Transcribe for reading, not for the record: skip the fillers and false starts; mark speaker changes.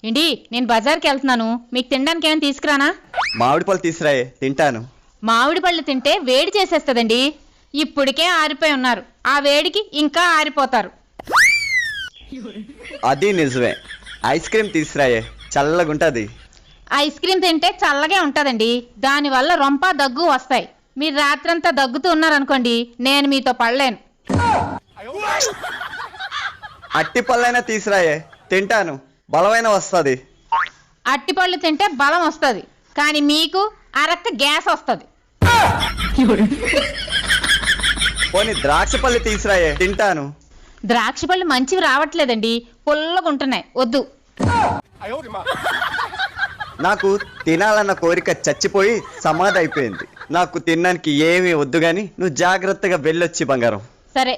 Speaker 1: ఏంటి నేను బజార్కి వెళ్తున్నాను, మీకు తినడానికి ఏమైనా తీసుకురానా?
Speaker 2: మామిడి పళ్ళు తీసురాయే, తింటాను.
Speaker 1: మామిడి పళ్ళు తింటే వేడి చేసేస్తుందండి. ఇప్పటికే ఆరిపోయి ఉన్నారు, ఆ వేడికి ఇంకా ఆరిపోతారు.
Speaker 2: అది నిజమే. ఐస్ క్రీమ్ తీసురాయే, చల్లగుంటది.
Speaker 1: ఐస్ క్రీమ్ తింటే చల్లగే ఉంటుందండి, దానివల్ల రొంప దగ్గు వస్తాయి. మీరు రాత్రంతా దగ్గుతూ ఉన్నారనుకోండి, నేను మీతో పడలేను.
Speaker 2: అట్టి పళ్ళైనా తీసురాయే, తింటాను. బలమైన వస్తుంది.
Speaker 1: అట్టిపళ్ళు తింటే బలం వస్తుంది, కానీ మీకు అరక్క గ్యాస్ వస్తుంది.
Speaker 2: పోనీ ద్రాక్ష పళ్ళు తీసురాయే, తింటాను.
Speaker 1: ద్రాక్ష పళ్ళు మంచివి రావట్లేదండి, పుల్లగా ఉంటున్నాయి, వద్దు.
Speaker 2: నాకు తినాలన్న కోరిక చచ్చిపోయి సమాధి అయిపోయింది. నాకు తినడానికి ఏమీ వద్దు గాని నువ్వు జాగ్రత్తగా వెళ్ళొచ్చి బంగారం.
Speaker 1: సరే.